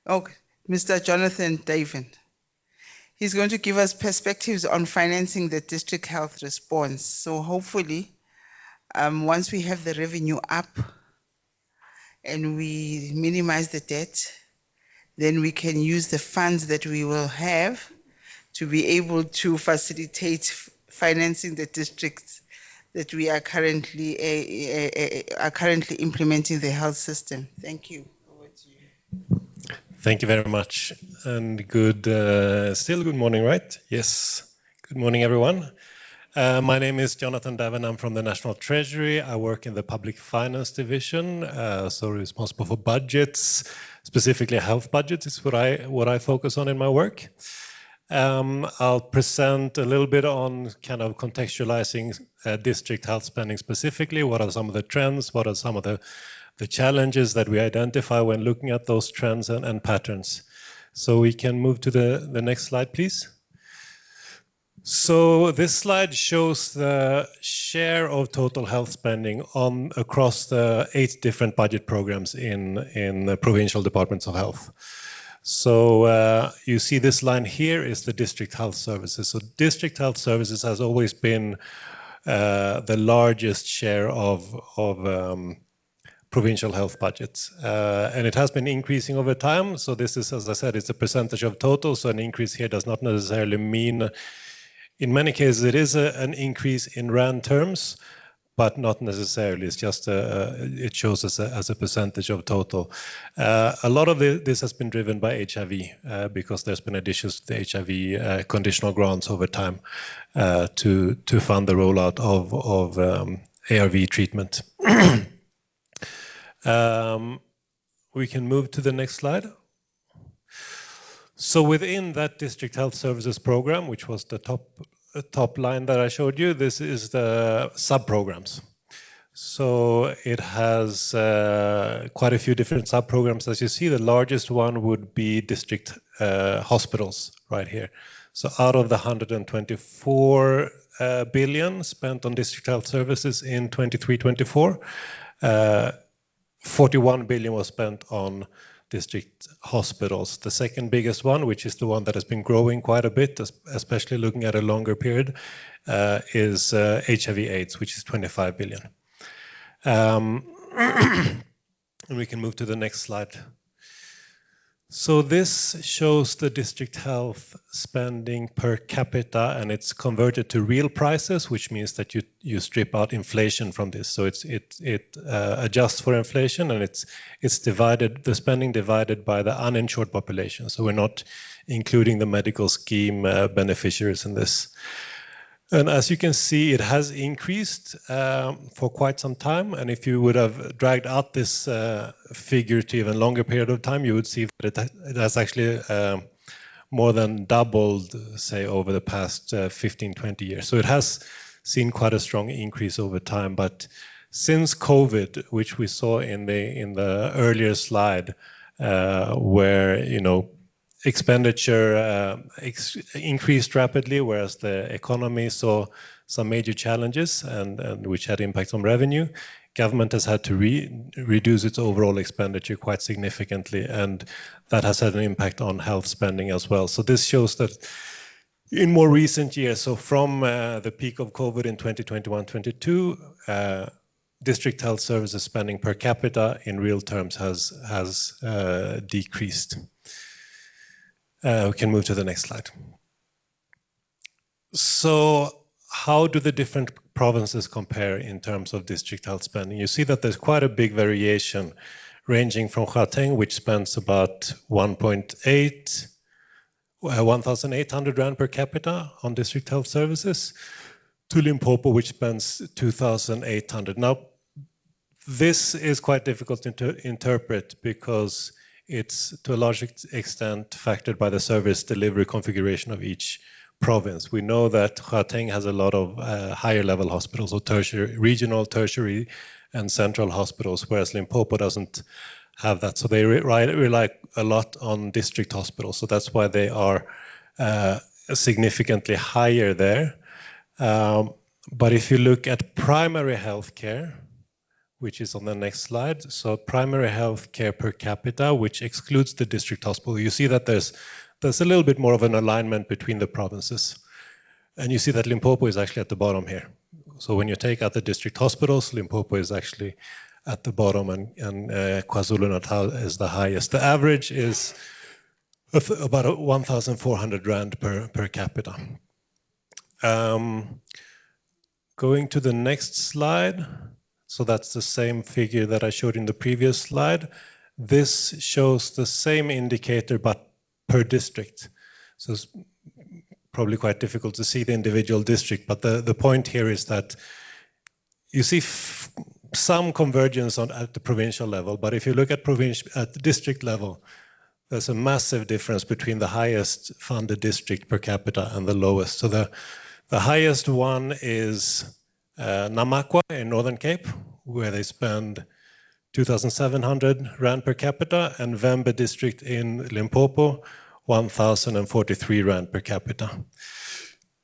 Okay, Mr. Jonatan Daven. He's going to give us perspectives on financing the district health response. So hopefully, once we have the revenue up and we minimize the debt, then we can use the funds that we will have to be able to facilitate financing the districts that we are currently implementing the health system. Thank you. Over to you. Thank you very much, and still good morning, right? Yes, good morning, everyone. My name is Jonatan Daven. I'm from the National Treasury. I work in the Public Finance Division, so responsible for budgets, specifically health budgets is what I focus on in my work. I'll present a little bit on kind of contextualizing district health spending specifically. What are some of the trends? What are some of the challenges that we identify when looking at those trends and patterns? So we can move to the next slide, please. So this slide shows the share of total health spending across the 8 different budget programs in the provincial departments of health. So you see this line here is the district health services. So district health services has always been the largest share of provincial health budgets. And it has been increasing over time. So this is, as I said, it's a percentage of total. So an increase here does not necessarily mean, in many cases, it is an increase in RAND terms, but not necessarily. It's just it shows as a percentage of total. A lot of this has been driven by HIV because there's been additions to the HIV conditional grants over time to fund the rollout of ARV treatment. We can move to the next slide. So within that district health services program, which was the top line that I showed you, this is the sub-programs. So it has quite a few different sub-programs. As you see, the largest one would be district hospitals right here. So out of the 124 billion spent on district health services in 23-24, 41 billion was spent on district hospitals. The second biggest one, which is the one that has been growing quite a bit, especially looking at a longer period, is HIV/AIDS, which is 25 billion. And we can move to the next slide. So this shows the district health spending per capita, and it's converted to real prices, which means that you strip out inflation from this. So it adjusts for inflation, and it's divided, the spending divided by the uninsured population. So we're not including the medical scheme beneficiaries in this. And as you can see, it has increased for quite some time. And if you would have dragged out this figure to even longer period of time, you would see that it has actually more than doubled, say, over the past 15, 20 years. So it has seen quite a strong increase over time. But since COVID, which we saw in the earlier slide, where, you know, expenditure increased rapidly, whereas the economy saw some major challenges and which had impact on revenue. Government has had to reduce its overall expenditure quite significantly, and that has had an impact on health spending as well. So this shows that in more recent years, so from the peak of COVID in 2021-22, district health services spending per capita in real terms has decreased. We can move to the next slide. So how do the different provinces compare in terms of district health spending? You see that there's quite a big variation ranging from Gauteng, which spends about 1,800 Rand per capita on district health services, to Limpopo, which spends 2,800. Now, this is quite difficult to interpret because it's to a large extent factored by the service delivery configuration of each province. We know that Gauteng has a lot of higher level hospitals, so tertiary, regional, tertiary, and central hospitals, whereas Limpopo doesn't have that. So they rely a lot on district hospitals. So that's why they are significantly higher there. But if you look at primary healthcare, which is on the next slide. So primary health care per capita, which excludes the district hospital. You see that there's a little bit more of an alignment between the provinces. And you see that Limpopo is actually at the bottom here. So when you take out the district hospitals, Limpopo is actually at the bottom, and KwaZulu-Natal is the highest. The average is about 1,400 Rand per capita. Going to the next slide. So that's the same figure that I showed in the previous slide. This shows the same indicator, but per district. So it's probably quite difficult to see the individual district, but the point here is that you see some convergence at the provincial level, but if you look at the district level, there's a massive difference between the highest funded district per capita and the lowest. So the highest one is Namakwa in Northern Cape, where they spend 2,700 Rand per capita, and Vembe district in Limpopo, 1,043 Rand per capita.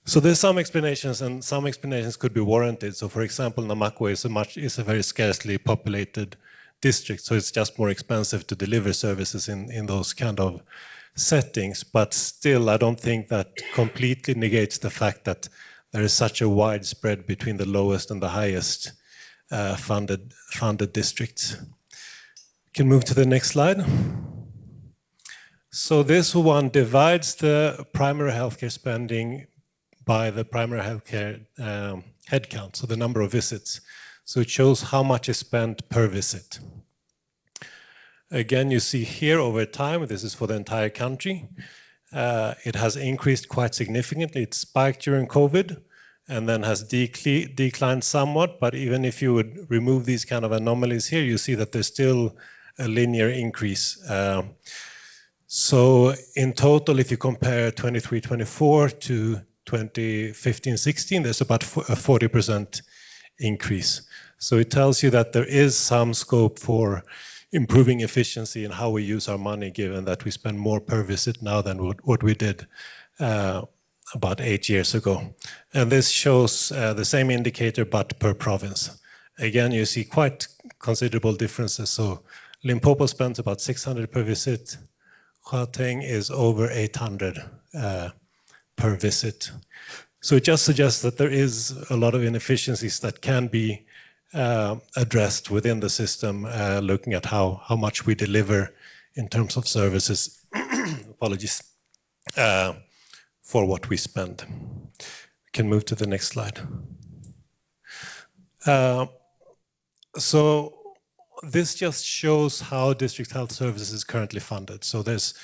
So there's some explanations, and some explanations could be warranted. So for example, Namakwa is a very scarcely populated district, so it's just more expensive to deliver services in those kind of settings. But still, I don't think that completely negates the fact that there is such a wide spread between the lowest and the highest funded districts. We can move to the next slide. So this one divides the primary healthcare spending by the primary healthcare headcount, so the number of visits. So it shows how much is spent per visit. Again, you see here over time, this is for the entire country, it has increased quite significantly. It spiked during COVID and then has declined somewhat, but even if you would remove these kind of anomalies here, you see that there's still a linear increase. So in total, if you compare 23-24 to 2015-16, there's about a 40% increase. So it tells you that there is some scope for improving efficiency in how we use our money, given that we spend more per visit now than what we did about 8 years ago. And this shows the same indicator, but per province. Again, you see quite considerable differences. So Limpopo spends about 600 per visit. Gauteng is over 800 per visit. So it just suggests that there is a lot of inefficiencies that can be addressed within the system, looking at how much we deliver in terms of services, apologies, for what we spend. We can move to the next slide. So this just shows how district health services is currently funded. So there's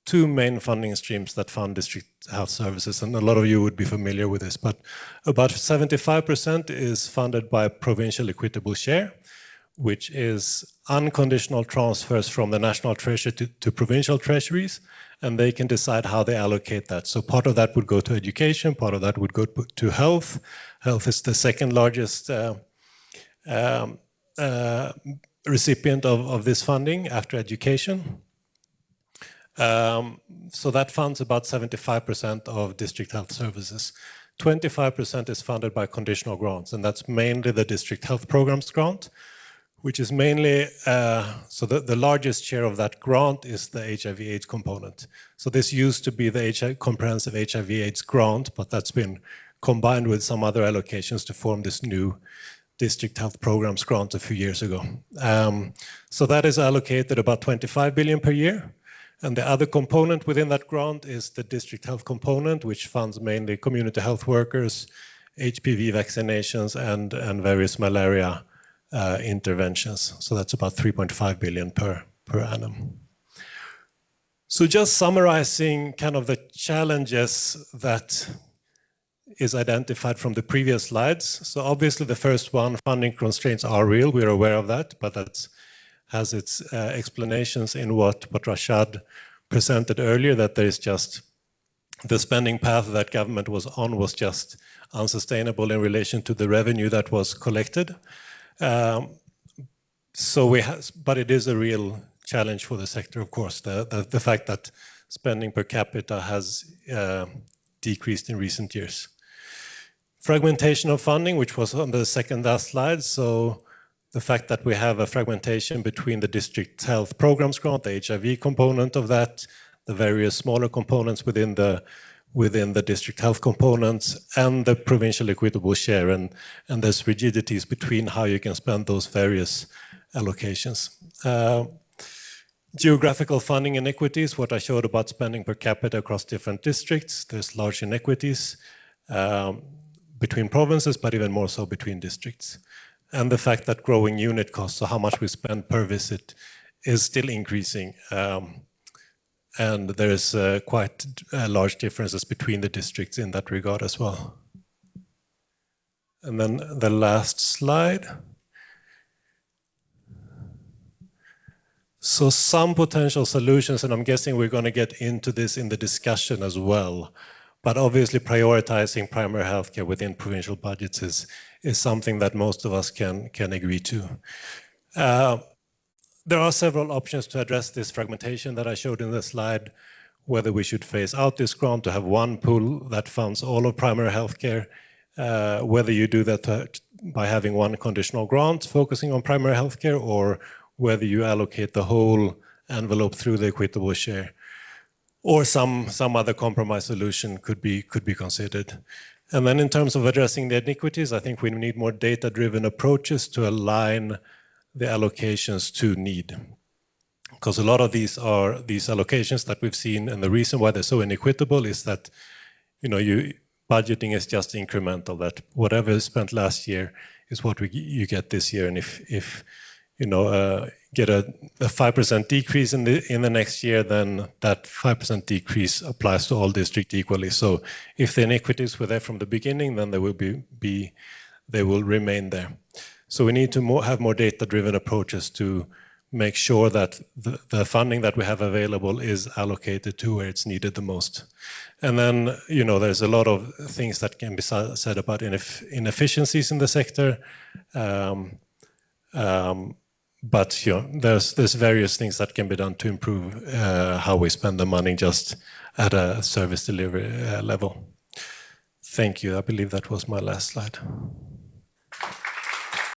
two main funding streams that fund district health services, and a lot of you would be familiar with this, but about 75% is funded by provincial equitable share, which is unconditional transfers from the National Treasury to provincial treasuries, and they can decide how they allocate that. So part of that would go to education, part of that would go to health. Health is the second largest recipient of this funding after education. So that funds about 75% of district health services. 25% is funded by conditional grants, and that's mainly the district health programs grant, which is mainly, so the largest share of that grant is the HIV/AIDS component. So this used to be the comprehensive HIV/AIDS grant, but that's been combined with some other allocations to form this new district health programs grant a few years ago. So that is allocated about 25 billion per year. And the other component within that grant is the district health component, which funds mainly community health workers, HPV vaccinations, and various malaria interventions. So that's about 3.5 billion per annum. So just summarizing kind of the challenges that is identified from the previous slides. So obviously the first one, funding constraints are real. We're aware of that, but that has its explanations in what Rashad presented earlier, that there is just the spending path that government was on was just unsustainable in relation to the revenue that was collected. But it is a real challenge for the sector, of course, the fact that spending per capita has decreased in recent years. Fragmentation of funding, which was on the second last slide. So the fact that we have a fragmentation between the district health programs grant, the HIV component of that, the various smaller components within the district health components, and the provincial equitable share, and there's rigidities between how you can spend those various allocations. Geographical funding inequities, what I showed about spending per capita across different districts, there's large inequities between provinces, but even more so between districts. And the fact that growing unit costs, so how much we spend per visit, is still increasing. And there's quite large differences between the districts in that regard as well. And then the last slide. So some potential solutions, and I'm guessing we're going to get into this in the discussion as well, but obviously prioritizing primary healthcare within provincial budgets is something that most of us can agree to. There are several options to address this fragmentation that I showed in the slide, whether we should phase out this grant to have one pool that funds all of primary healthcare, whether you do that by having one conditional grant focusing on primary healthcare, or whether you allocate the whole envelope through the equitable share, or some other compromise solution could be considered. And then in terms of addressing the inequities, I think we need more data-driven approaches to align the allocations to need. Because a lot of these allocations that we've seen, and the reason why they're so inequitable is that, budgeting is just incremental, that whatever is spent last year is what you get this year. And if get a 5% decrease in the next year, then that 5% decrease applies to all districts equally. So if the inequities were there from the beginning, then they will remain there. So we need to have more data-driven approaches to make sure that the funding that we have available is allocated to where it's needed the most. And then, there's a lot of things that can be said about inefficiencies in the sector. But there's various things that can be done to improve how we spend the money just at a service delivery level. Thank you. I believe that was my last slide.